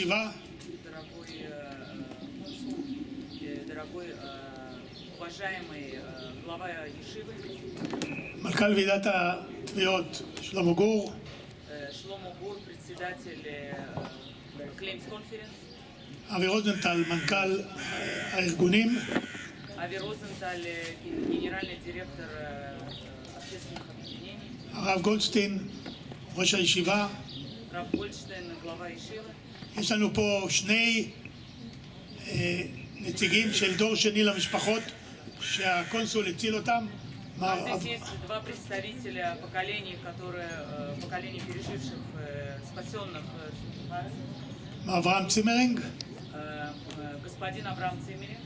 ישיבה, дорогой уважаемый глава Ешивы, מנכ"ל ועידת התביעות שלמה גור, Шломо Гур, председатель Claims Conference, אבי רוזנטל, מנכ"ל הארגונים, Ави Розенталь, генеральный директор общественных объединений, הרב גולדשטיין, ראש הישיבה. Рав Гольдштейн, глава Ешивы. יש לנו פה שני נציגים של דור שני למשפחות שהקונסול הציל אותם. Здесь есть два представителя поколений, поколений переживших спасенных Сugihara. אברהם צימרינג Господин Авраам Циммеринг,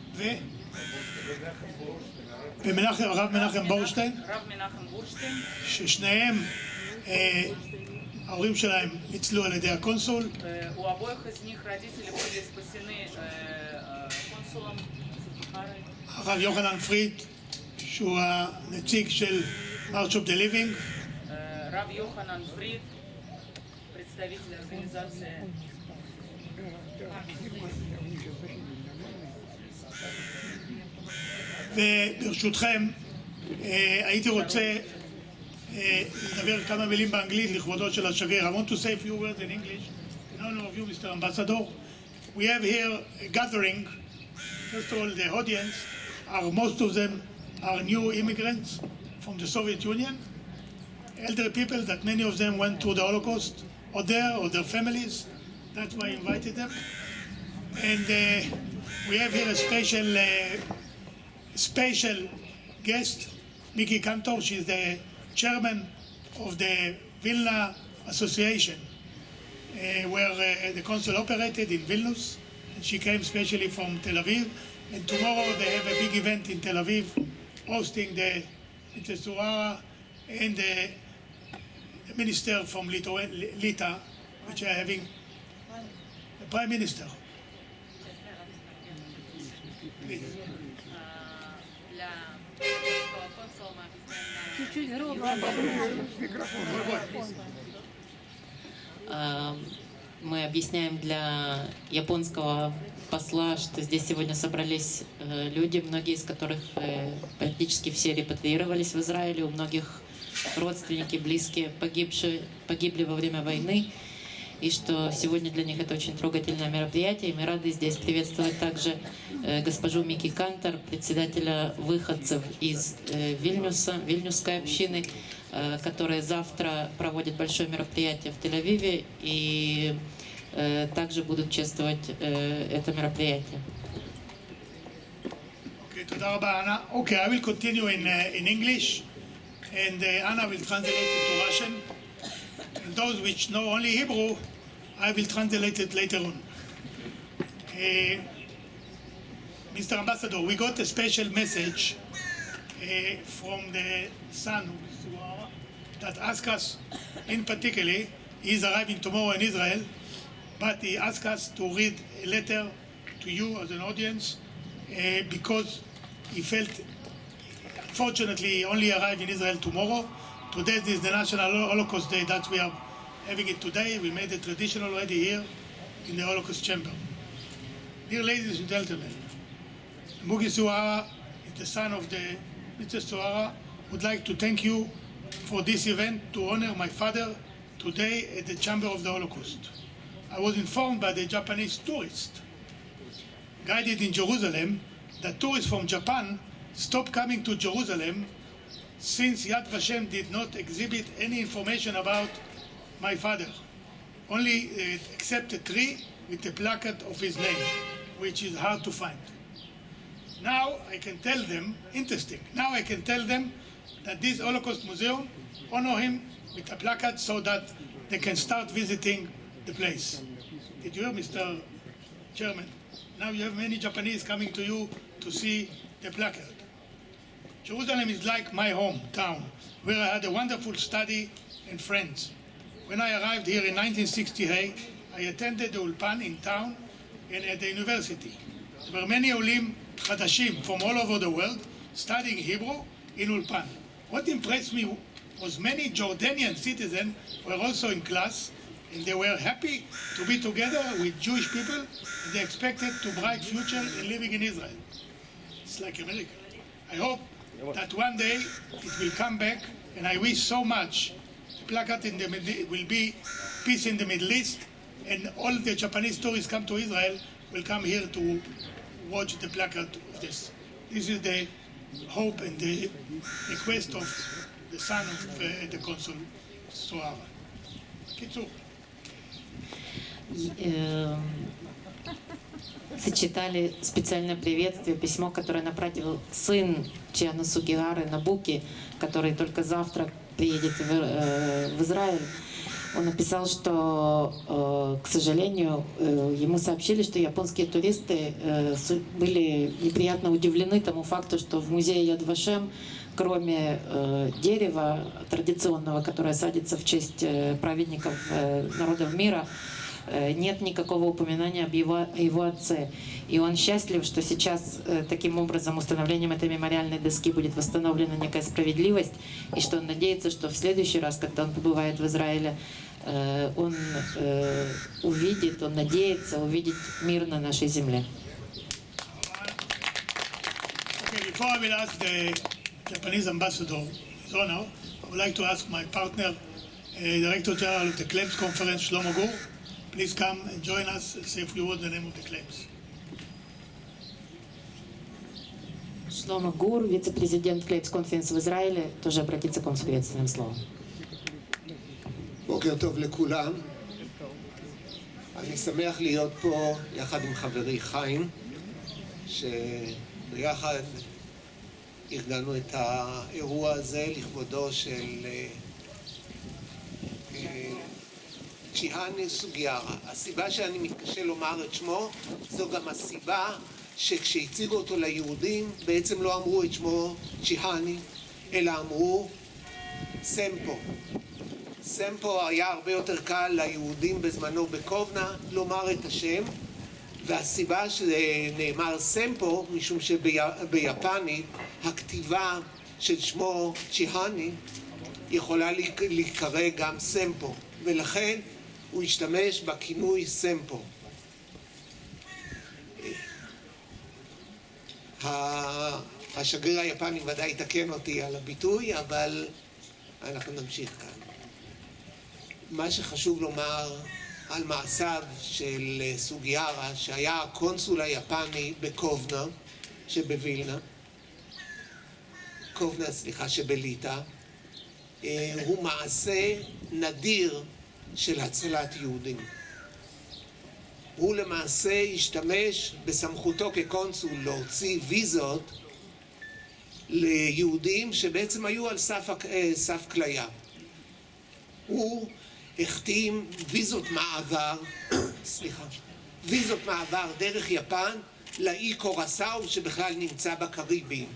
הרב מנחם בורשטיין, Рав Менахем Бурштейн, ששניהם ההורים שלהם ניצלו על ידי הקונסול. У обоих из них родители были спасены консулом Sugihara. הרב יוחנן פריד, שהוא הנציג של March of the Living. Рав Йоханан Фрид, представитель организации. וברשותכם, הייתי רוצה לדבר כמה מילים באנגלית לכבודו של השגריר. I want to say a few words in English in honor of you, Mr. Ambassador. We have here a gathering. First of all, the audience most of them are new immigrants from the Soviet Union, elderly people that many of them went through the Holocaust, or their families. That's why I invited them. And we have here a special guest, Miki Kantor. She's the chairman of the Vilna Association, where the consul operated in Vilnius. And she came specially from Tel Aviv. And tomorrow they have a big event in Tel Aviv, hosting the Sugihara and the minister from Lita, which are having the prime minister. Please. Мы объясняем для японского посла, что здесь сегодня собрались люди, многие из которых практически все репатриировались в Израиле, у многих родственники, близкие погибли во время войны, и что сегодня для них это очень трогательное мероприятие. И мы рады здесь приветствовать также госпожу Мики Кантор, председателя выходцев из Вильнюсской общины, которая завтра проводит большое мероприятие в Тель-Авиве, и также будут чествовать это мероприятие. Okay, תודה רבה, Anna. Okay, I will continue in English, and Anna will translate it to Russian. And those which know only Hebrew, I will translate it later on. Mr. Ambassador, we got a special message from the son of Sugihara that asked us, in particular, he is arriving tomorrow in Israel, but he asked us to read a letter to you as an audience because he felt, unfortunately, he only arrived in Israel tomorrow. Today is the National Holocaust Day that we are having it today. We made a tradition already here in the Holocaust Chamber. Dear ladies and gentlemen, Mugi Sugihara, the son of the Mr. Sugihara, would like to thank you for this event to honor my father today at the Chamber of the Holocaust. I was informed by the Japanese tourist guided in Jerusalem that tourists from Japan stopped coming to Jerusalem since Yad Vashem did not exhibit any information about my father, only except a tree with a placard of his name, which is hard to find. Now I can tell them, interesting, now I can tell them that this Holocaust Museum honor him with a placard so that they can start visiting the place. Did you hear, Mr. Chairman? Now you have many Japanese coming to you to see the placard. Jerusalem is like my hometown, where I had a wonderful study and friends. When I arrived here in 1968, I attended the Ulpan in town and at the university. There were many Olim Chadashim from all over the world studying Hebrew in Ulpan. What impressed me was many Jordanian citizens were also in class, and they were happy to be together with Jewish people, and they expected to bright future in living in Israel. It's like America. I hope that one day it will come back, and I wish so much the placard in the will be peace in the Middle East, and all the Japanese tourists come to Israel will come here to watch the placard of this. This is the hope and the request of the son of the consul Sugihara. Kitzur. Сочетали специальное приветствие, письмо, которое направил сын Чиане Сугихары Набуки, который только завтра приедет в Израиль. Он написал, что, к сожалению, ему сообщили, что японские туристы были неприятно удивлены тому факту, что в музее Яд Вашем, кроме дерева традиционного, которое садится в честь праведников народов мира, нет никакого упоминания об его отце. И он счастлив, что сейчас таким образом установлением этой мемориальной доски будет восстановлена некая справедливость, и что он надеется, что в следующий раз, когда он побывает в Израиле, он увидит, он надеется увидеть мир на нашей земле. Okay, before I will ask the Japanese ambassador, his honor, I would like to ask my partner, Director General of the Claims Conference, Shlomo Gur. Please come and join us and say a few words in the name of the claims. Шломо Гур, вице-президент Claims Conference в Израиле, тоже обратится к вам с приветственным словом. בוקר טוב לכולם. אני שמח להיות פה יחד עם חברי חיים, שביחד ארגנו את האירוע הזה לכבודו של צ'יהאנה סוגיהרה. הסיבה שאני מתקשה לומר את שמו, זו גם הסיבה שכשהציגו אותו ליהודים, בעצם לא אמרו את שמו צ'יהאנה, אלא אמרו סמפו. סמפו היה הרבה יותר קל ליהודים בזמנו בקובנה לומר את השם, והסיבה שנאמר סמפו, משום שביפנית הכתיבה של שמו צ'יהאנה יכולה להיקרא גם סמפו, ולכן הוא השתמש בכינוי סמפו. השגריר היפני ודאי יתקן אותי על הביטוי, אבל אנחנו נמשיך כאן. מה שחשוב לומר על מעשיו של סוגיהרה, שהיה הקונסול היפני בקובנה שבווילנה, שבליטא, הוא מעשה נדיר של הצלת יהודים. הוא למעשה השתמש בסמכותו כקונסול להוציא ויזות ליהודים שבעצם היו על סף כליה. הוא החתים ויזות מעבר דרך יפן לאי קורסאו שבכלל נמצא בקריביים.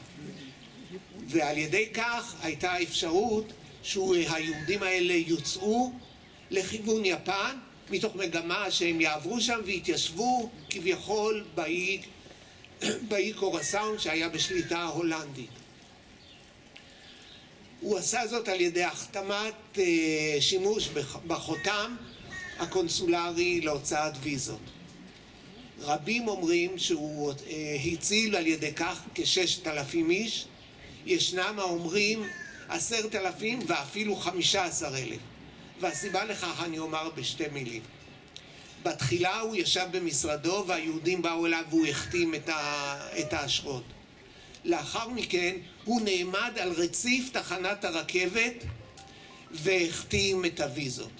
ועל ידי כך הייתה אפשרות שהיהודים האלה יוצאו לכיוון יפן מתוך מגמה שהם יעברו שם והתיישבו כביכול באי קורסאו שהיה בשליטה הולנדית. הוא עשה זאת על ידי החתמת שימוש בחותם הקונסולרי להוצאת ויזות. רבים אומרים שהוא הציל על ידי כך כ6,000 איש, ישנם האומרים 10,000 ואפילו 15,000, והסיבה לכך אני אומר בשתי מילים. בתחילה הוא ישב במשרדו והיהודים באו אליו והוא החתים את האשרות. לאחר מכן הוא נעמד על רציף תחנת הרכבת והחתים את הוויזות.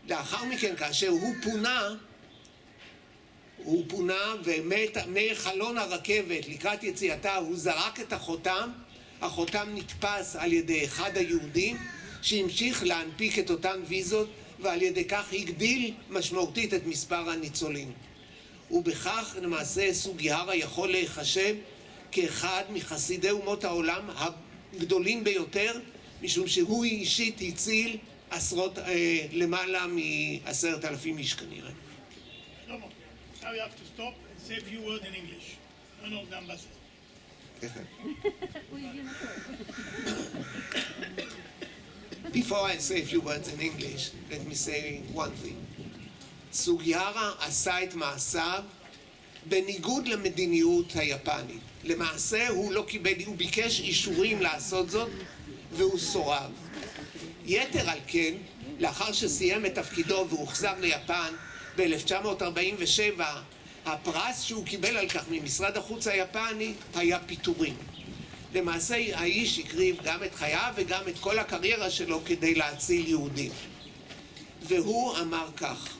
לאחר מכן כאשר הוא פונה ומחלון הרכבת לקראת יציאתה הוא זרק את החותם. החותם נתפס על ידי אחד היהודים שהמשיך להנפיק את אותן ויזות, ועל ידי כך הגדיל משמעותית את מספר הניצולים. ובכך למעשה סוגיהרה יכול להיחשב כאחד מחסידי אומות העולם הגדולים ביותר, משום שהוא אישית הציל למעלה מ10,000 איש כנראה. Shlomo, now you have to stop and say a few words in English. None of the ambassador. Before I say a few words in English, let me say one thing. סוגיהרה עשה את מעשיו בניגוד למדיניות היפנית. למעשה הוא לא קיבל, הוא ביקש אישורים לעשות זאת והוא סורב. יתר על כן, לאחר שסיים את תפקידו והוחזר ליפן ב-1947, הפרס שהוא קיבל על כך ממשרד החוץ היפני היה פיטורים. למעשה האיש הקריב גם את חייו וגם את כל הקריירה שלו כדי להציל יהודים. והוא אמר כך: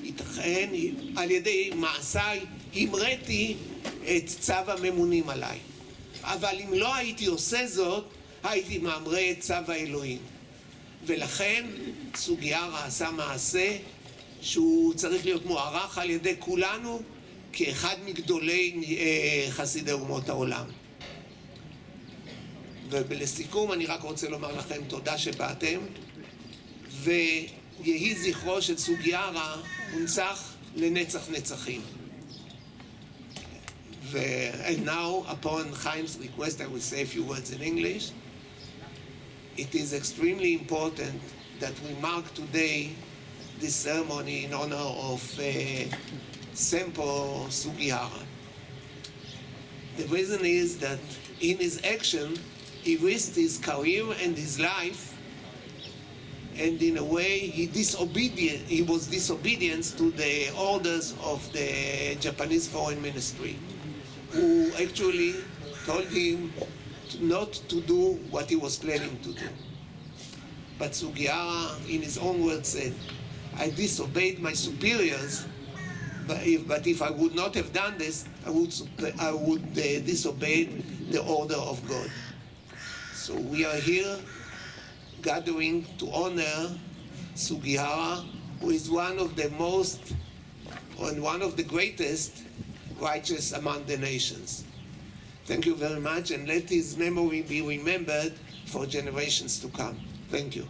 ייתכן על ידי מעשיי המראתי את צו הממונים עליי, אבל אם לא הייתי עושה זאת הייתי ממרה את צו האלוהים. ולכן סוגיהרה עשה מעשה שהוא צריך להיות מוערך על ידי כולנו כאחד מגדולי חסידי אומות העולם. ולסיכום אני רק רוצה לומר לכם תודה שבאתם, ויהי זכרו של סוגיהרה מונצח לנצח נצחים. And now, upon Chaim's request, I will say a few words in English. It is extremely important that we mark today this ceremony in honor of Sempo Sugihara. The reason is that in his action, he risked his career and his life, and in a way he was disobedient to the orders of the Japanese Foreign Ministry, who actually told him not to do what he was planning to do. But Sugihara, in his own words, said, I disobeyed my superiors, but if I would not have done this, I would disobey the order of God. So we are here gathering to honor Sugihara, who is one of the most and one of the greatest righteous among the nations. Thank you very much, and let his memory be remembered for generations to come. Thank you.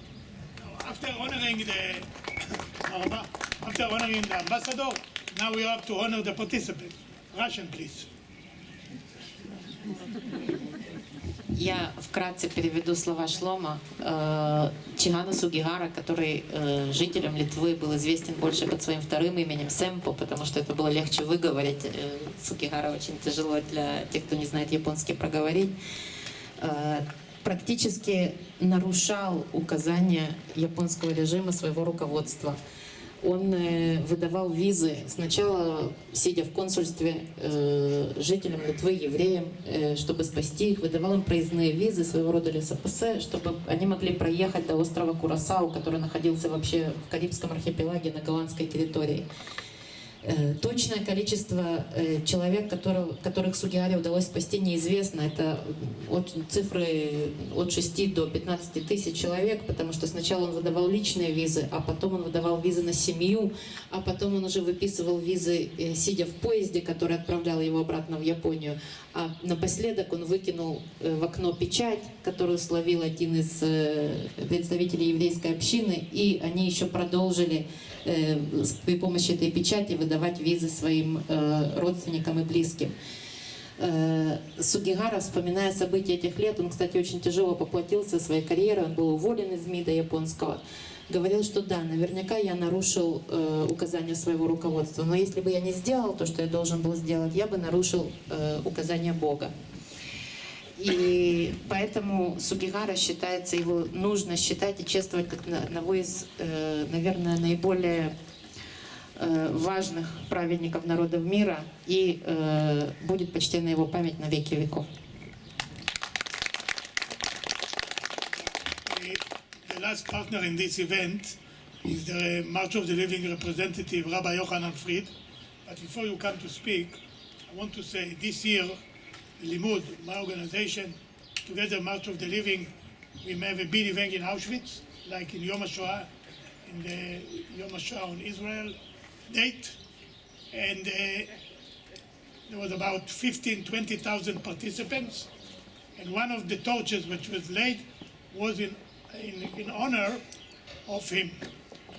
After honoring the ambassador, now we have to honor the participant. Russian, please. Я вкратце переведу слова Шлома. Чигана Сугихара, который жителям Литвы был известен больше под своим вторым именем Семпо, потому что это было легче выговорить. Сугихара очень тяжело для тех, кто не знает японский, проговорить. Практически нарушал указания японского режима своего руководства. Он выдавал визы сначала, сидя в консульстве, жителям Литвы, евреям, чтобы спасти их, выдавал им проездные визы, своего рода лесопосе, чтобы они могли проехать до острова Курасау, который находился вообще в Карибском архипелаге на голландской территории. Точное количество человек, которых Сугихаре удалось спасти, неизвестно. Это цифры от 6 до 15 тысяч человек, потому что сначала он выдавал личные визы, а потом он выдавал визы на семью, а потом он уже выписывал визы, сидя в поезде, который отправлял его обратно в Японию. А напоследок он выкинул в окно печать, которую словил один из представителей еврейской общины, и они еще продолжили при помощи этой печати выдавать визы своим родственникам и близким. Сугихара, вспоминая события этих лет, он, кстати, очень тяжело поплатился своей карьерой, он был уволен из МИДа японского, говорил, что да, наверняка я нарушил указания своего руководства, но если бы я не сделал то, что я должен был сделать, я бы нарушил указания Бога. И поэтому Сугихара считается, его нужно считать и чествовать как одного из, наверное, наиболее важных праведников народов мира, и будет почтена его память на веки веков. The last partner in this event is the March of the Living representative, Rabbi Yochanan Fried. But before you come to speak, I want to say this year, Limud, my organization, together March of the Living, we may have a big event in Auschwitz, like in Yom HaShoah, in the Yom HaShoah on Israel date. And there was about 20,000 participants. And one of the torches which was laid was in honor of him.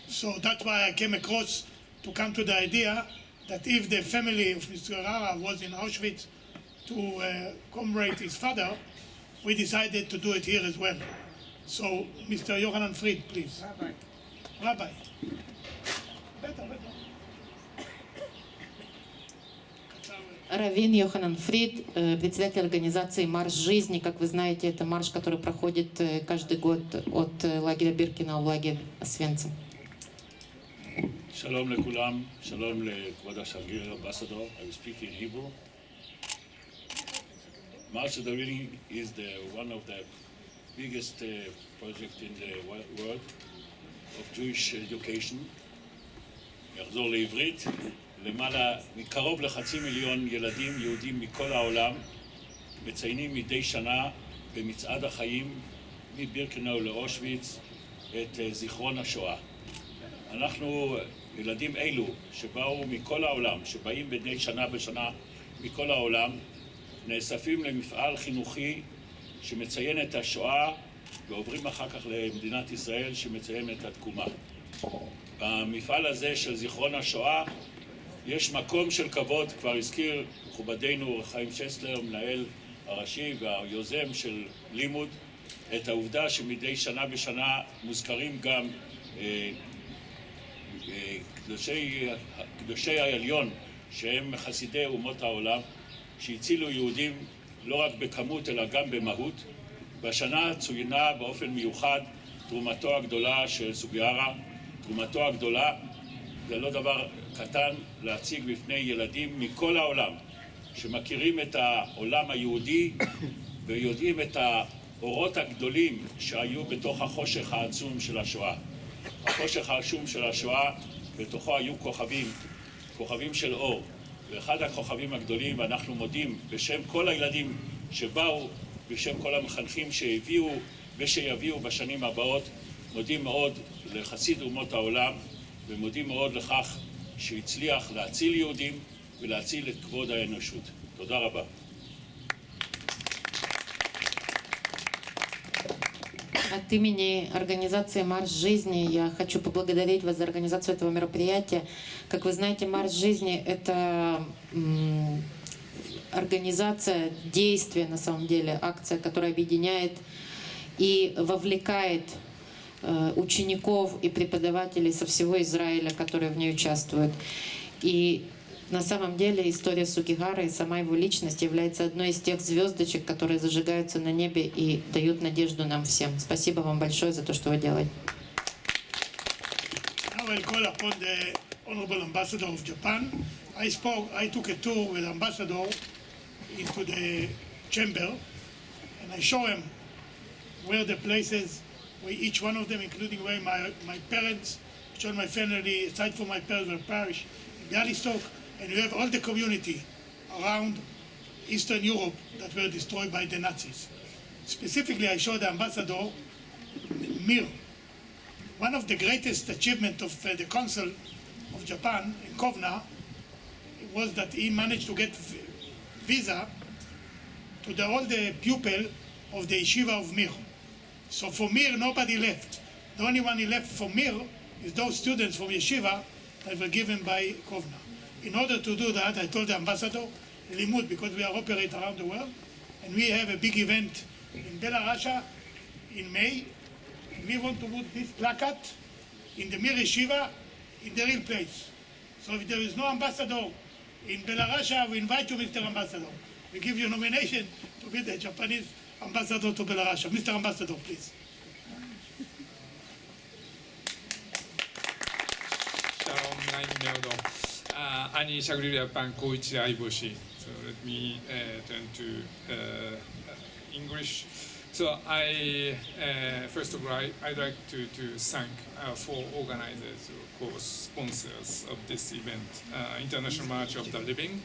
So that's why I came across to come to the idea that if the family of Mr. Sugihara was in Auschwitz to commemorate his father, we decided to do it here as well. So, Mr. Yohanan Fried, please. Rabbi. Better. Раввин Йоханан Фрид, председатель организации «Марш жизни». Как вы знаете, это марш, который проходит каждый год от лагеря Биркена в лагерь Освенцим. Shalom lekulam, shalom לכבוד השגריר ambassador. I will speak in Hebrew. March of the Reading is one of the biggest project in the world of Jewish education. יחזור לעברית, מקרוב לחצי מיליון ילדים יהודים מכל העולם מציינים מדי שנה במצעד החיים מבירקנאו לאושוויץ את זיכרון השואה. אנחנו, ילדים אלו שבאו מכל העולם, שבאים בני שנה בשנה מכל העולם, נאספים למפעל חינוכי שמציין את השואה ועוברים אחר כך למדינת ישראל שמציין את התקומה. במפעל הזה של זיכרון השואה יש מקום של כבוד, כבר הזכיר מכובדנו חיים שסלר, מנהל הראשי והיוזם של לימוד, את העובדה שמדי שנה בשנה מוזכרים גם קדושי העליון שהם חסידי אומות העולם שהצילו יהודים לא רק בכמות אלא גם במהות. בשנה צוינה באופן מיוחד תרומתו הגדולה של סוגיהרה. תרומתו הגדולה זה לא דבר קטן להציג בפני ילדים מכל העולם שמכירים את העולם היהודי ויודעים את האורות הגדולים שהיו בתוך החושך העצום של השואה. החושך העצום של השואה, בתוכו היו כוכבים של אור. ואחד הכוכבים הגדולים, ואנחנו מודים בשם כל הילדים שבאו, בשם כל המחנכים שהביאו ושיביאו בשנים הבאות, מודים מאוד לחסיד אומות העולם, ומודים מאוד לכך שהצליח להציל יהודים ולהציל את כבוד האנושות. תודה רבה. От имени организации «Марш жизни» я хочу поблагодарить вас за организацию этого мероприятия. Как вы знаете, «Марш жизни» — это организация, действие, на самом деле, акция, которая объединяет и вовлекает учеников и преподавателей со всего Израиля, которые в ней участвуют. И на самом деле история Сугихара и сама его личность является одной из тех звездочек, которые зажигаются на небе и дают надежду нам всем. Спасибо вам большое за то, что вы делаете. Now I'll call upon the Honorable Ambassador of Japan. I took a tour with the Ambassador into the chamber and I show him where the places, where each one of them, including where my parents, showed my family, aside from my parents, were parish in Bialystok. And you have all the community around Eastern Europe that were destroyed by the Nazis. Specifically, I showed the ambassador Mir. One of the greatest achievements of the Consul of Japan in Kovna was that he managed to get visa to all the pupils of the yeshiva of Mir. So for Mir, nobody left. The only one he left for Mir is those students from yeshiva that were given by Kovna. In order to do that, I told the ambassador, Limud, because we are operate around the world, and we have a big event in Belarus in May, and we want to put this placard in the Mir Yeshiva in the real place. So if there is no ambassador in Belarus, we invite you, Mr. Ambassador. We give you nomination to be the Japanese ambassador to Belarus. Mr. Ambassador, please. Shalom, Naim Ani Shagriria Pan Koichi Aiboshi. So let me turn to English. So first of all, I'd like to thank four organizers or co-sponsors of this event: International March of the Living,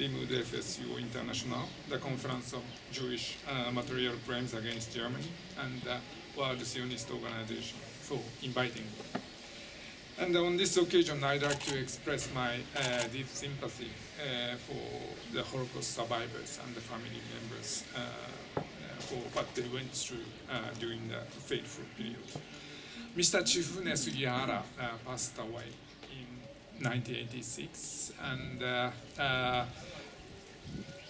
Limud FSU International, the Conference of Jewish Material Crimes Against Germany, and the World Zionist Organization for inviting me. And on this occasion, I'd like to express my deep sympathy for the Holocaust survivors and the family members for what they went through during the fateful period. Mr. Chiune Sugihara passed away in 1986, and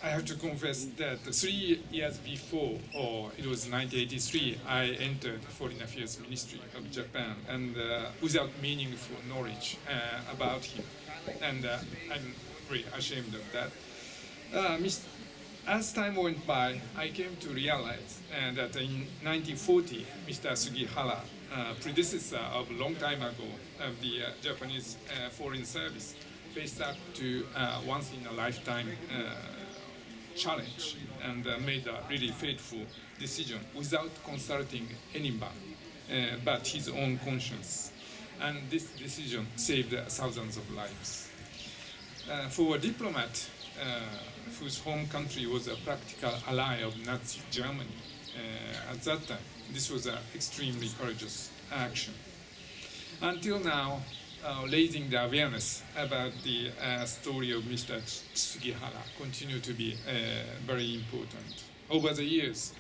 I have to confess that 3 years before, or it was 1983, I entered Foreign Affairs Ministry of Japan, and without meaningful knowledge about him, and I'm really ashamed of that. As time went by, I came to realize that in 1940, Mr. Sugihara, predecessor of a long time ago of the Japanese Foreign Service, faced up to once-in-a-lifetime challenge and made a really fateful decision without consulting anyone but his own conscience. And this decision saved thousands of lives. For a diplomat whose home country was a practical ally of Nazi Germany, at that time, this was an extremely courageous action. Until now, raising the awareness about the story of Mr. Sugihara continue to be very important. Over the years,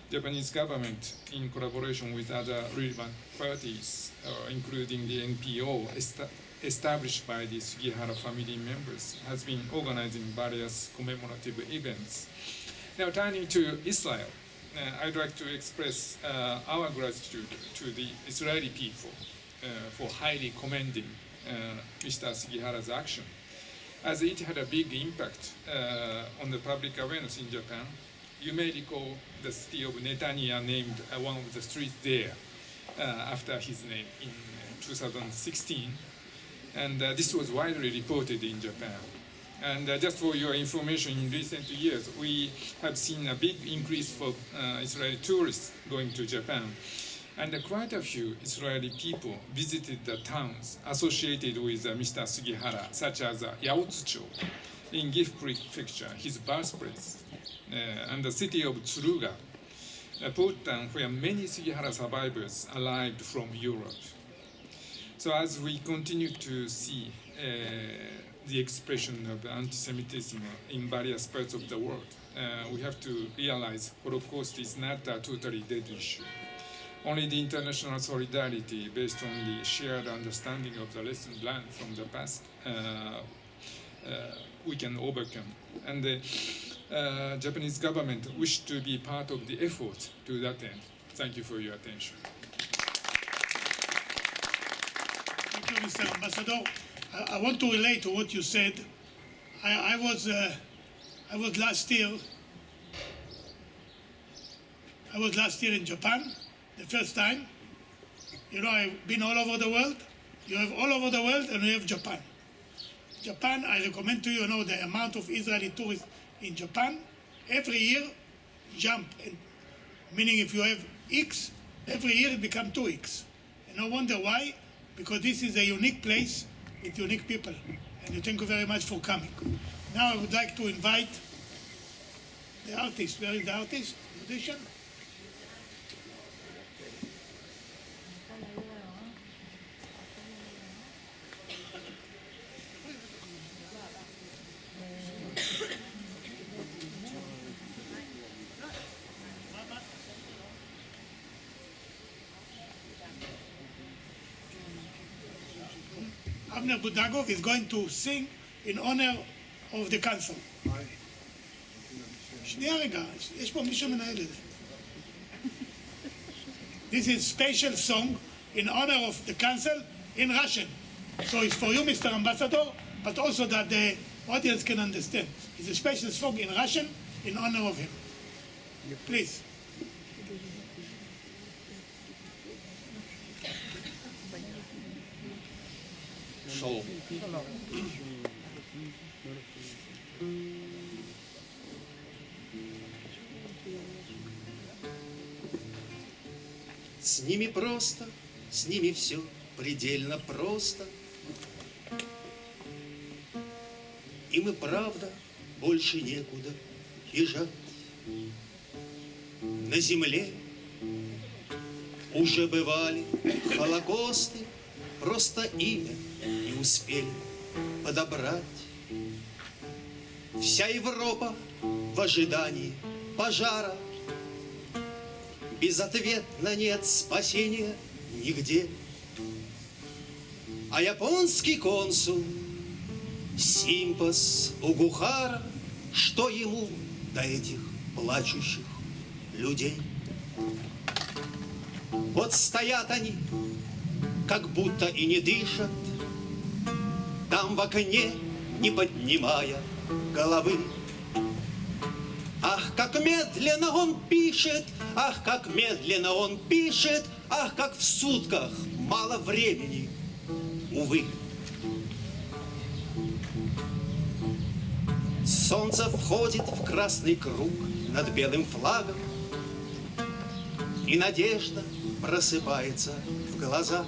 Japanese government, in collaboration with other relevant parties, including the NPO established by the Sugihara family members, has been organizing various commemorative events. Now, turning to Israel, I'd like to express our gratitude to the Israeli people for highly commending Mr. Sugihara's action, as it had a big impact on the public awareness in Japan. You may recall the city of Netanya named one of the streets there after his name in 2016, and this was widely reported in Japan. And just for your information, in recent years, we have seen a big increase for Israeli tourists going to Japan. And quite a few Israeli people visited the towns associated with Mr. Sugihara, such as Yaotsucho in Gifu Prefecture, his birthplace, and the city of Tsuruga, a port town where many Sugihara survivors arrived from Europe. So as we continue to see the expression of anti-Semitism in various parts of the world, we have to realize Holocaust is not a totally dead issue. Only the international solidarity based on the shared understanding of the lessons learned from the past we can overcome. And the Japanese government wish to be part of the effort to that end. Thank you for your attention. Thank you, Mr. Ambassador. I want to relate to what you said. I was last year in Japan, the first time. You know, I've been all over the world. You have all over the world, and you have Japan. Japan, I recommend to you, know, the amount of Israeli tourists in Japan every year jump, meaning if you have X, every year it becomes 2X. And no wonder why, because this is a unique place with unique people. And thank you very much for coming. Now I would like to invite the artist. Where is the artist? Musician? Abner Budagov is going to sing in honor of the council. שנייה רגע, יש פה מישהו מנהל את זה. This is special song in honor of the council in Russian. So it's for you, Mr. Ambassador, but also that the audience can understand. It's a special song in Russian in honor of him. Please. Шалом. С ними просто, с ними все предельно просто. Им и правда больше некуда бежать. На земле уже бывали холокосты, просто имя не успели подобрать. Вся Европа в ожидании пожара. Безответно нет спасения нигде. А японский консул Симпас Угухара Что ему до этих плачущих людей? Вот стоят они, как будто и не дышат, там в окне, не поднимая головы. Ах, как медленно он пишет, ах, как медленно он пишет, ах, как в сутках мало времени, увы. Солнце входит в красный круг над белым флагом, и надежда просыпается в глазах.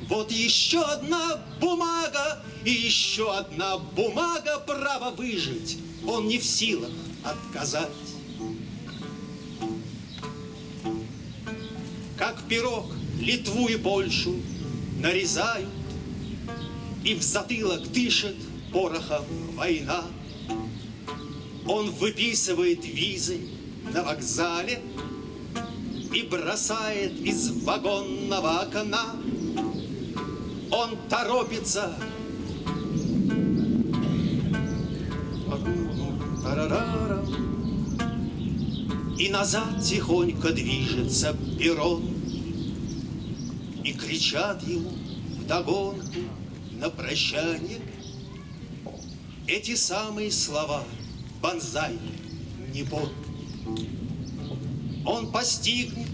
Вот еще одна бумага, и еще одна бумага, право выжить он не в силах отказать. Как пирог Литву и Польшу нарезают, и в затылок дышит порохом война. Он выписывает визы на вокзале и бросает из вагонного окна. Он торопится, и назад тихонько движется перрон, и кричат ему вдогонку на прощание эти самые слова: «Бонзай, Ниппон». Он постигнет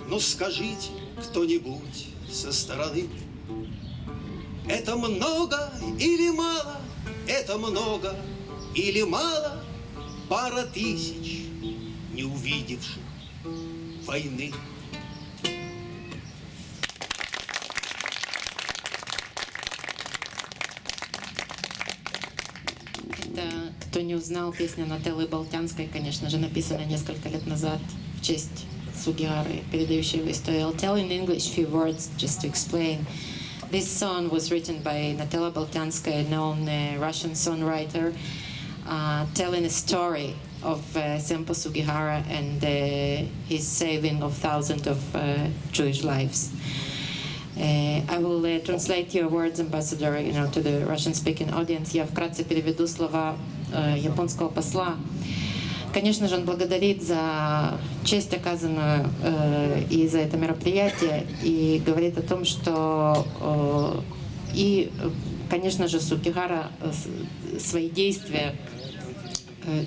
ну скажите кто-нибудь со стороны, это много или мало, это много или мало, пара тысяч не увидевших войны. Это, кто не узнал, песня Нателлы Болтянской, конечно же, написана несколько лет назад в честь Sugihara, передающей его историю. I'll tell in English a few words just to explain. This song was written by Natella Boltanskaya, a known Russian songwriter, telling a story of Sempo Sugihara and his saving of thousands of Jewish lives. I will translate your words, Ambassador, to the Russian-speaking audience. Я вкратце переведу слова японского посла. Конечно же, он благодарит за честь, оказанную и за это мероприятие, и говорит о том, что конечно же, Сугихара свои действия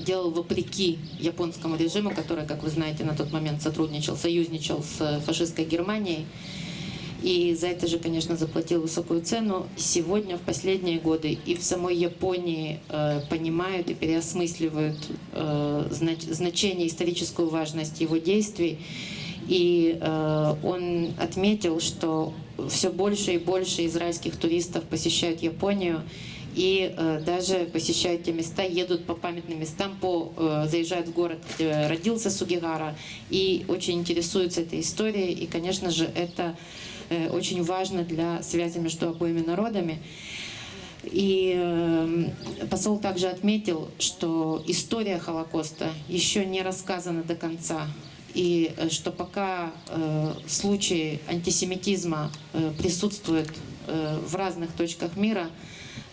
делал вопреки японскому режиму, который, как вы знаете, на тот момент союзничал с фашистской Германией. И за это же, конечно, заплатил высокую цену. Сегодня, в последние годы, и в самой Японии понимают и переосмысливают значение, историческую важность его действий. И он отметил, что все больше и больше израильских туристов посещают Японию и даже посещают те места, едут по памятным местам, заезжают в город, где родился Сугихара, и очень интересуются этой историей. И, конечно же, это очень важно для связи между обоими народами. И посол также отметил, что история Холокоста еще не рассказана до конца, и что пока случаи антисемитизма присутствуют в разных точках мира,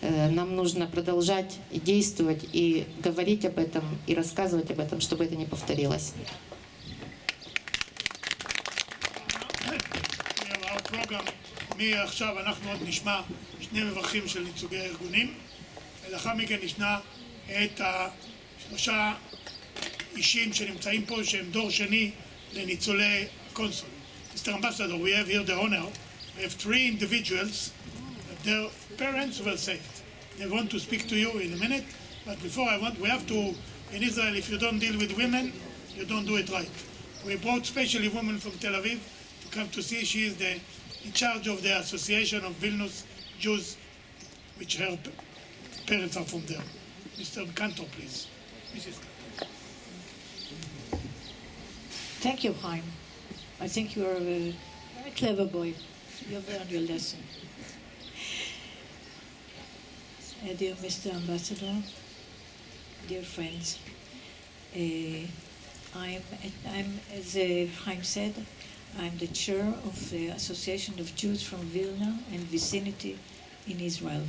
нам нужно продолжать действовать и говорить об этом, и рассказывать об этом, чтобы это не повторилось. פרוגרם, מעכשיו אנחנו עוד נשמע שני מברכים של נציגי הארגונים, ולאחר מכן נשמע את השלושה אישים שנמצאים פה שהם דור שני לניצולי הקונסול. Mr. Ambassador, we have here the honor. We have three individuals that their parents were saved. They want to speak to you in a minute, but before we have to, in Israel, if you don't deal with women, you don't do it right. We brought specially a woman from Tel Aviv to come to see. She is in charge of the Association of Vilnius Jews, which her parents are from there. Mr. Cantor, please. Mrs. Cantor. Thank you, Chaim. I think you are a very clever boy. You have learned your lesson. Dear Mr. Ambassador, dear friends, I'm, as Chaim said, I'm the chair of the Association of Jews from Vilna and vicinity in Israel.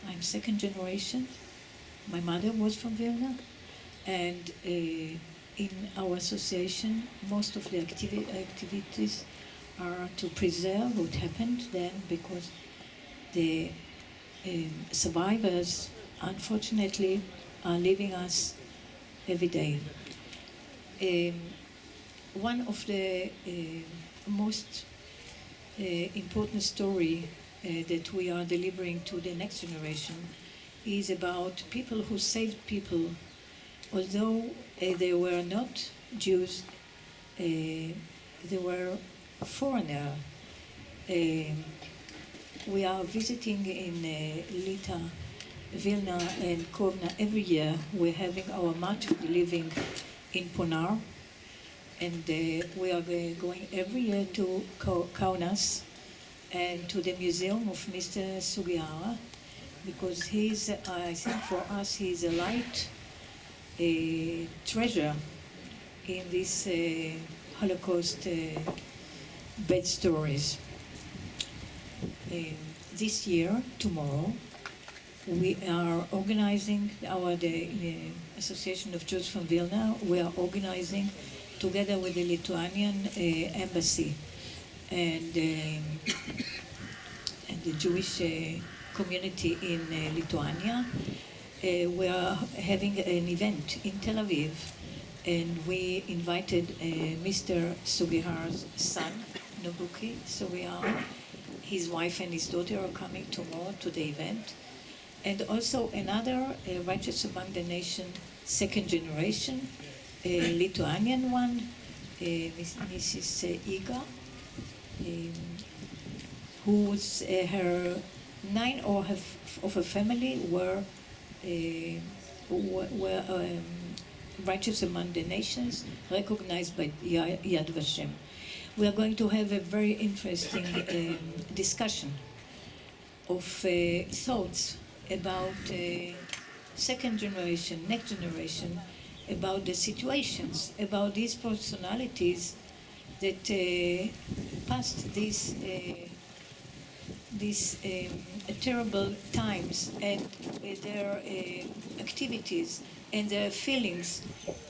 I'm second generation. My mother was from Vilna, and in our association, most of the activities are to preserve what happened then, because the survivors, unfortunately, are leaving us every day. One of the most important story that we are delivering to the next generation is about people who saved people, although they were not Jews, they were foreigner. We are visiting in Lita, Vilna, and Kovna every year. We're having our March of the Living in Ponar, and we are going every year to Kaunas and to the museum of Mr. Sugihara, because he's, I think for us, he's a light treasure in this Holocaust bed stories. This year, tomorrow, we are organizing the Association of Jews from Vilna. We are organizing together with the Lithuanian embassy and the Jewish community in Lithuania. We are having an event in Tel Aviv, and we invited Mr. Sugihara's son, Nobuki Sugihara. His wife and his daughter are coming tomorrow to the event. And also another righteous among the nation, second generation, Lithuanian one, Mrs. Iga, whose her 9 of her family were righteous among the nations, recognized by Yad Vashem. We are going to have a very interesting discussion of thoughts about second generation, next generation, about the situations, about these personalities that passed these terrible times, and their activities and their feelings.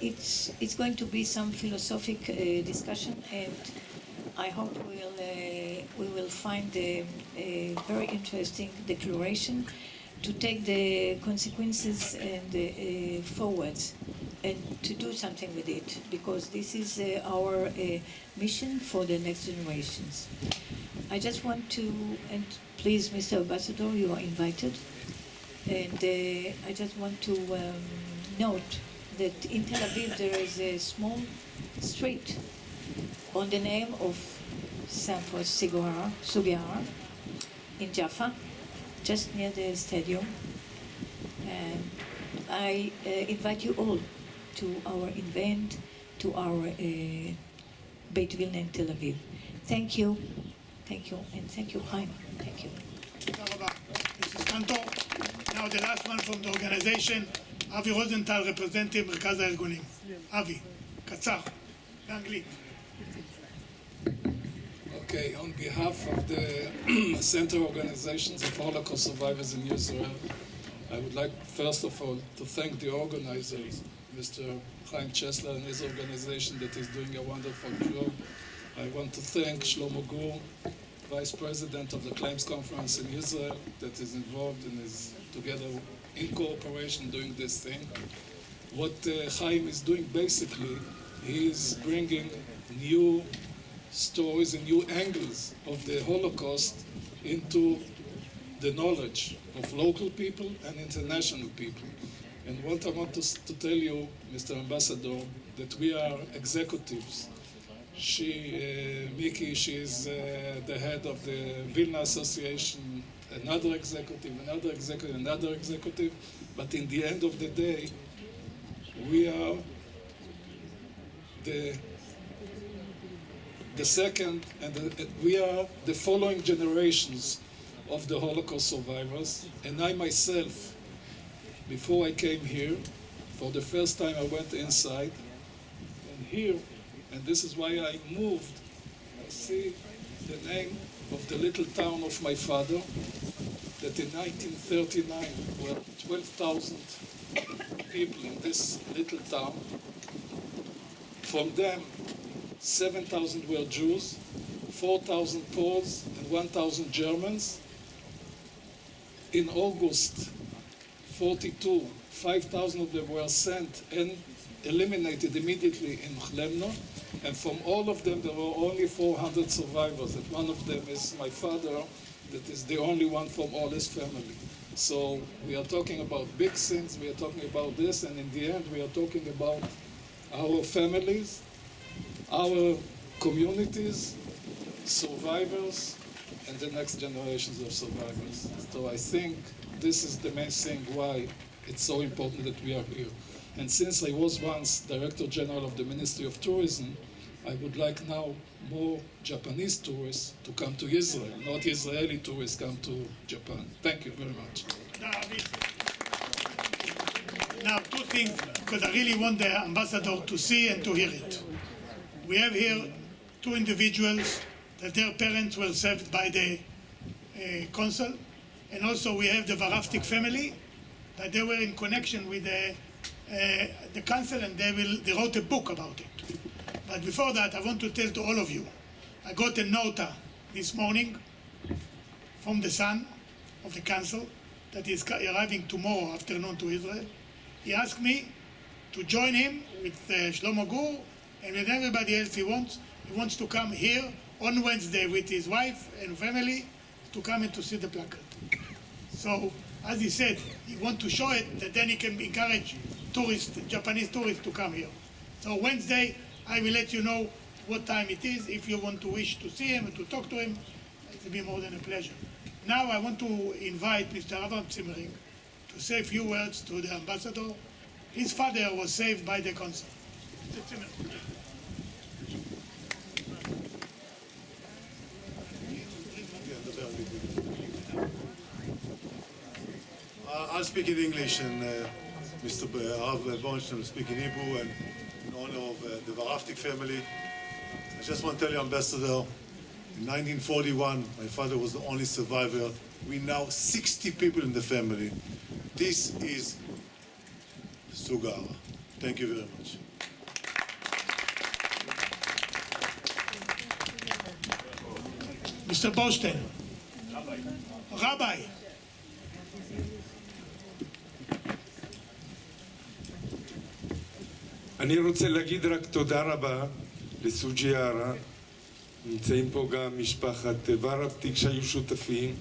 It's going to be some philosophic discussion, and I hope we will find a very interesting declaration to take the consequences and forwards and to do something with it, because this is our mission for the next generations. I just want to, and please, Mr. Ambassador, you are invited, and I just want to note that in Tel Aviv there is a small street on the name of Sanford Sugihara in Jaffa, just near the stadium. And I invite you all to our event, to our Beit Vilna in Tel Aviv. Thank you, and thank you, Chaim. Thank you. Mrs. Cantor. Now the last one from the organization, אבי רוזנטל, representative מרכז הארגונים. אבי, קצר, באנגלית. Okay, on behalf of the Center Organizations of Holocaust Survivors in Israel, I would like, first of all, to thank the organizers, Mr. Chaim Chesler and his organization that is doing a wonderful job. I want to thank Shlomo Gur, Vice President of the Claims Conference in Israel, that is involved and is together in cooperation doing this thing. What Chaim is doing basically, he is bringing new stories and new angles of the Holocaust into the knowledge of local people and international people. And what I want to tell you, Mr. Ambassador, that we are executives. Miki, she is the head of the Vilna Association, another executive, but in the end of the day, we are the second, and we are the following generations of the Holocaust survivors. And I myself, before I came here, for the first time I went inside, and here, and this is why I moved see the name of the little town of my father, that in 1939 were 12,000 people in this little town. From them, 7,000 were Jews, 4,000 Poles, and 1,000 Germans. In August 42, 5,000 of them were sent and eliminated immediately in Chlemno, and from all of them there were only 400 survivors, and one of them is my father, that is the only one from all his family. So we are talking about big things, we are talking about this, and in the end we are talking about our families, our communities, survivors, and the next generations of survivors. So I think this is the main thing why it's so important that we are here. And since I was once Director General of the Ministry of Tourism, I would like now more Japanese tourists to come to Israel, not Israeli tourists come to Japan. Thank you very much. Now, two things, because I really want the ambassador to see and to hear it. We have here two individuals that their parents were served by the consul, and also we have the Varaftik family, that they were in connection with the council, and they wrote a book about it. But before that, I want to tell to all of you, I got a nota this morning from the son of the council that is arriving tomorrow afternoon to Israel. He asked me to join him with Shlomo Gur and with everybody else he wants. He wants to come here on Wednesday with his wife and family to come and to see the placard. So, as he said, he wants to show it, that then he can encourage tourists, Japanese tourists, to come here. So Wednesday, I will let you know what time it is. If you want to wish to see him and to talk to him, it will be more than a pleasure. Now I want to invite Mr. Avraham Zimmering to say a few words to the ambassador. His father was saved by the consul. Mr. Zimmering. I'll speak in English, and Mr. Rav Bornstein will speak in Hebrew, and in honor of the Varaftik family. I just want to tell you, Ambassador, in 1941, my father was the only survivor. We now 60 people in the family. This is Sugihara. Thank you very much. Mr. Bornstein. Rabbi. אני רוצה להגיד רק תודה רבה לסוג'יארה. נמצאים פה גם משפחת ורפטיק שהיו שותפים,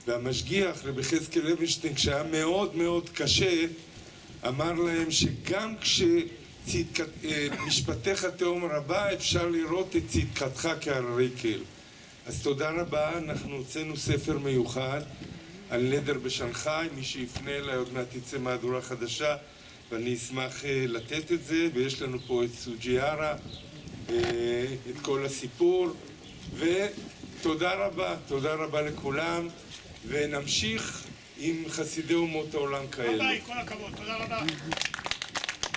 והמשגיח רבי חזקאל לוינשטיין, כשהיה מאוד מאוד קשה, אמר להם שגם כשמשפטיך תהום רבה אפשר לראות את צדקתך כהררי כל. אז תודה רבה. אנחנו הוצאנו ספר מיוחד על נדר בשנגחאי, מי שיפנה אליי עוד מעט תצא מהדורה חדשה, ואני אשמח לתת את זה, ויש לנו פה את סוג'יארה, את כל הסיפור, ותודה רבה לכולם, ונמשיך עם חסידי אומות העולם כאלה. רבי, כל הכבוד, תודה רבה.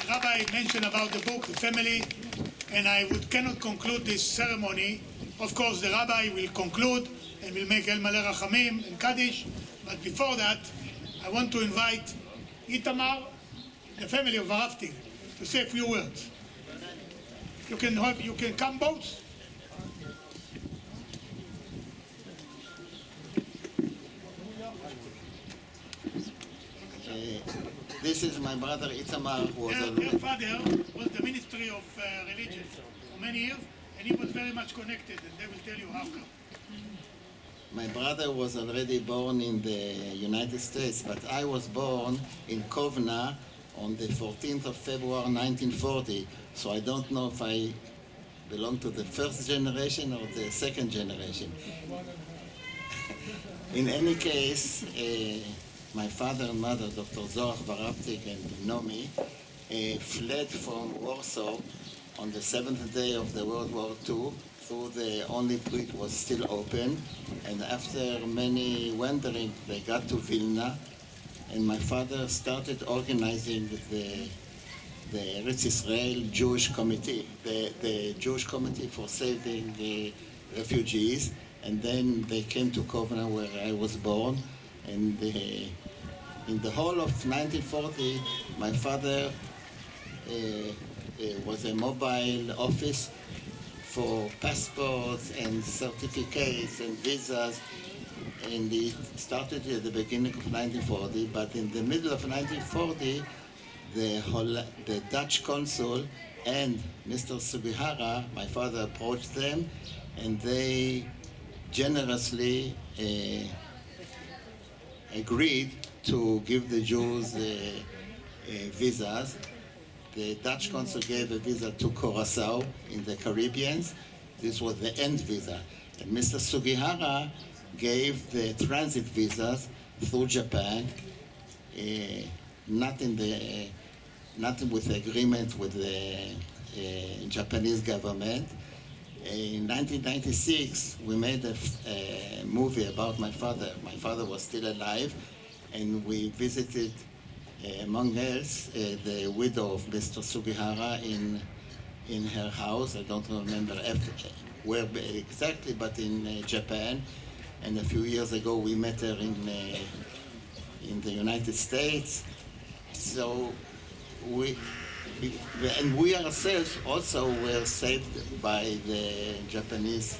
Rabbi mentioned about the book, the family, and I cannot conclude this ceremony. Of course, the rabbi will conclude and will make El Maleh Rachamim and Kaddish, but before that, I want to invite Itamar, the family of Varaftik, to say a few words. You can come both. This is my brother Itamar, who was Their father was the Ministry of Religion for many years, and he was very much connected, and they will tell you how come. My brother was already born in the United States, but I was born in Kovna on the 14th of February 1940, so I don't know if I belong to the first generation or the second generation. In any case, my father and mother, Dr. Zorach Varaftik and Nomi, fled from Warsaw on the 7th day of the World War II through the only bridge was still open, and after many wandering, they got to Vilna, and my father started organizing the Eretz Israel Jewish Committee, the Jewish Committee for saving refugees, and then they came to Kovna where I was born, and in the whole of 1940, my father was a mobile office for passports and certificates and visas, and it started at the beginning of 1940, but in the middle of 1940, the Dutch consul and Mr. Sugihara, my father, approached them, and they generously agreed to give the Jews visas. The Dutch consul gave a visa to Curacao in the Caribbean. This was the end visa. And Mr. Sugihara gave the transit visas through Japan, not with agreement with the Japanese government. In 1996, we made a movie about my father. My father was still alive, and we visited, among else, the widow of Mr. Sugihara in her house. I don't remember where exactly, but in Japan. And a few years ago, we met her in the United States. So we ourselves also were saved by the Japanese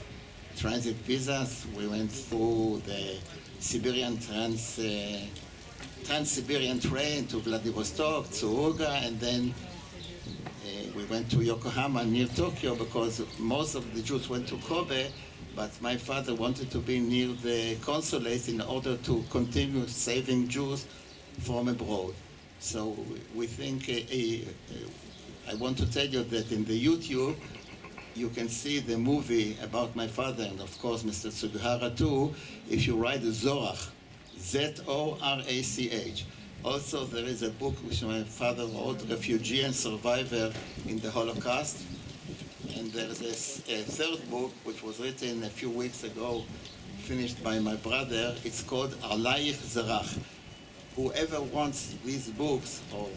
transit visas. We went through the Siberian Trans-Siberian train to Vladivostok, to Uga, and then we went to Yokohama near Tokyo because most of the Jews went to Kobe, but my father wanted to be near the consulate in order to continue saving Jews from abroad. So we think, I want to tell you that in the YouTube, you can see the movie about my father, and of course Mr. Sugihara too, if you write Zorach, Z-O-R-A-C-H. Also, there is a book which my father wrote, Refugee and Survivor in the Holocaust. And there's a third book which was written a few weeks ago, finished by my brother. It's called Alayich Zerach. Whoever wants these books or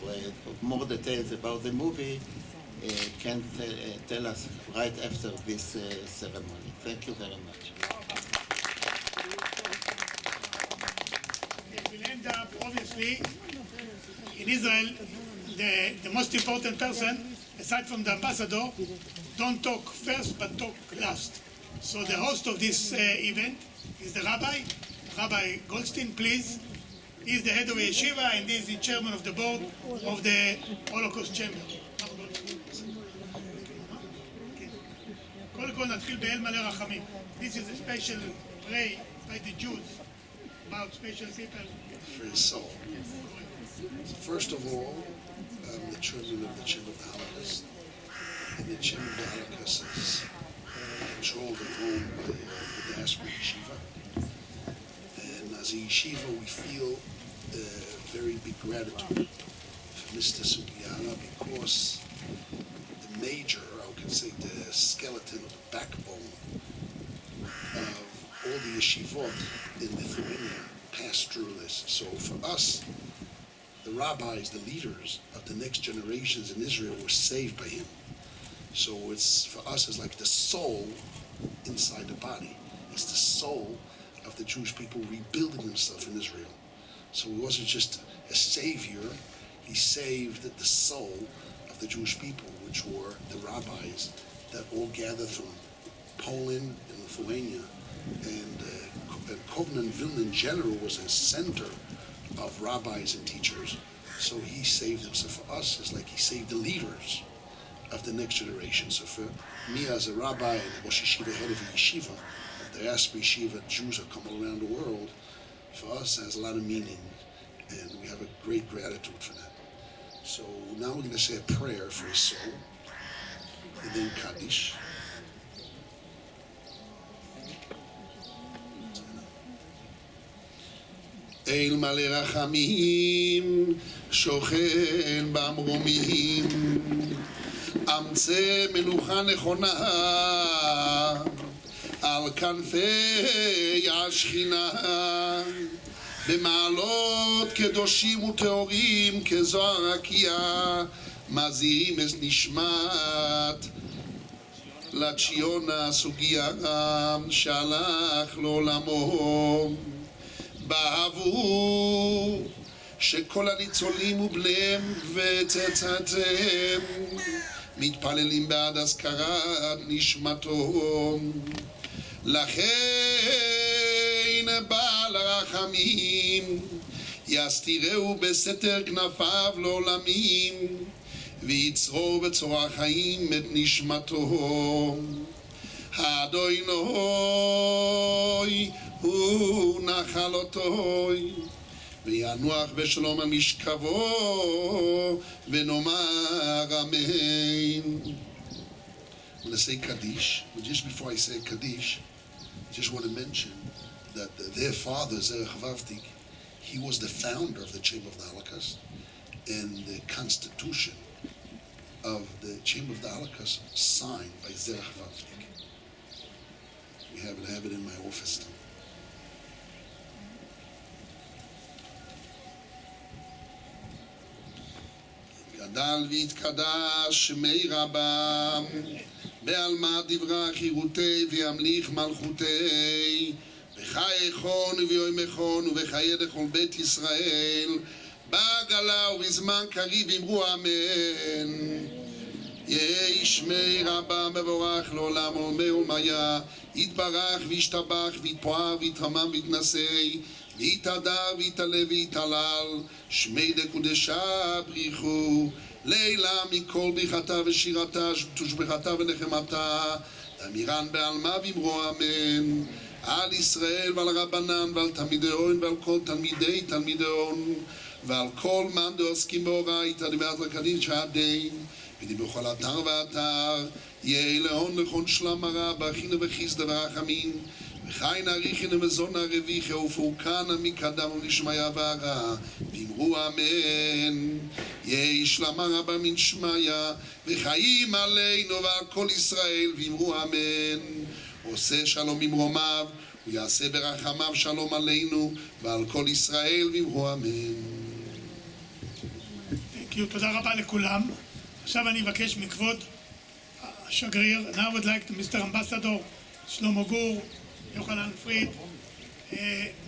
more details about the movie can tell us right after this ceremony. Thank you very much. We'll end up, obviously, in Israel, the most important person, aside from the ambassador, don't talk first, but talk last. So the host of this event is the Rabbi Goldstein, please. He's the head of a yeshiva, and he's the chairman of the board of the Holocaust Chamber. קודם כל נתחיל באל מלא רחמים. This is a special prayer by the Jews about special people. For his soul. First of all, the children of the Chamber of the Holocaust. And the Chamber of the Holocaust is controlled and owned by the diaspora yeshiva. And as a yeshiva, we feel very big gratitude for Mr. Sugihara because the major, I can say the skeleton or the backbone of all the yeshivot in Lithuania passed through this. So for us, the rabbis, the leaders of the next generations in Israel were saved by him. So it's for us, it's like the soul inside the body. It's the soul of the Jewish people rebuilding themselves in Israel. So he wasn't just a savior, he saved the soul of the Jewish people, which were the rabbis that all gathered from Poland and Lithuania. And Kovna and Vilna in general was a center of rabbis and teachers. So he saved them. So for us, it's like he saved the leaders of the next generation. So for me as a rabbi and Rosh Yeshiva, head of a yeshiva, the diaspora yeshiva, Jews are coming around the world, for us it has a lot of meaning, and we have a great gratitude for that. So now we're going to say a prayer for his soul, and then Kaddish. אל מלא רחמים שוכן במרומים אמצא מנוחה נכונה על כנפי השכינה במעלות קדושים וטהורים כזוהר רקיע מזהירים את נשמת לציונה סוגיה שהלך לעולמו. בעבור שכל הניצולים ובניהם וצאצאיהם מתפללים בעד הזכרת נשמתו. לכן בעל הרחמים יסתירהו בסתר כנפיו לעולמים ויצרור בצרור החיים את נשמתו. האדוני הוא נחלתוי וינוח בשלום המשכבו ונאמר אמן. When I say Kaddish, but just before I say Kaddish, I just want to mention that their father, Zerach Vavtik, he was the founder of the Chamber of the Holocaust, and the constitution of the Chamber of the Holocaust signed by Zerach Vavtik. We have it in my office too. גדל והתקדש שמי רבם בעלמא דברה חירותי וימליך מלכותי בחייכון וביומכון ובחיי לכל בית ישראל בעגלה ובזמן קריב אמרו אמן. יהי שמי רבם מבורך לעולם עולמי עולמיה יתברך וישתבח ויתפאר ויתרומם ויתנשא ויתהדר ויתעלה ויתהלל שמי דקודשה בריחו לילה מכל בריחתה ושירתה תושבחתה ונחמתה דמירן בעלמא ואמרו אמן. על ישראל ועל רבנן ועל תלמידי און ועל כל תלמידי און ועל כל מאן דעוסקים באורייתא דבעזרא קדישא הדין ובכל אתר ואתר יהי להון לכל שלום הרע ברכינו וחסד ורחמים וחי נאריכנו מזון הרוויחה ופורקנה מקדם ולשמיה והרע ואמרו אמן. יהי שלמה רבה מן שמיה וחיים עלינו ועל כל ישראל ואמרו אמן. עושה שלום במרומיו ויעשה ברחמיו שלום עלינו ועל כל ישראל ואמרו אמן. תודה רבה לכולם. עכשיו אני אבקש מכבוד השגריר, now I would like to Mr. Ambassador שלמה גור, יוחנן פריד,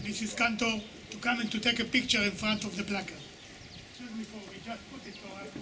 Mrs. Cantor to come and to take a picture in front of the placard. Excuse me for we just put it so I have to...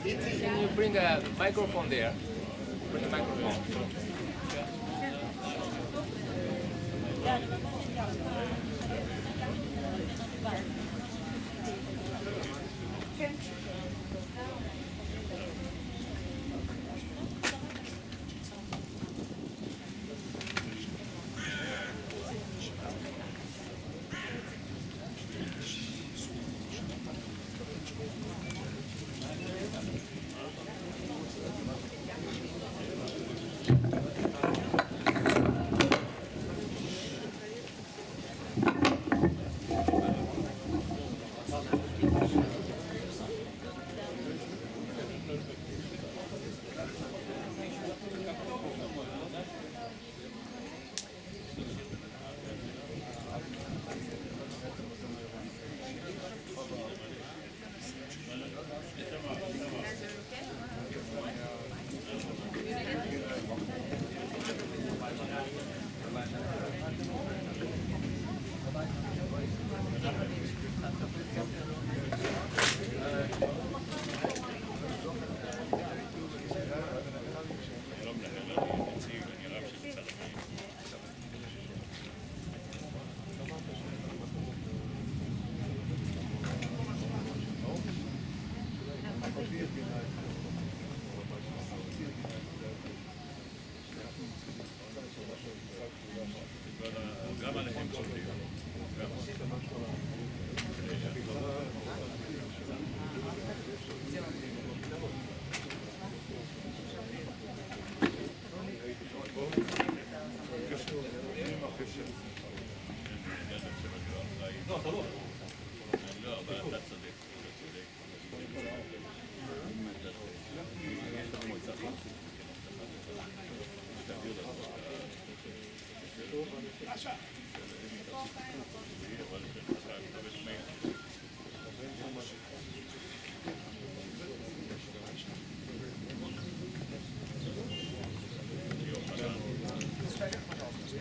Can you bring a microphone there? Bring a microphone. בבקשה.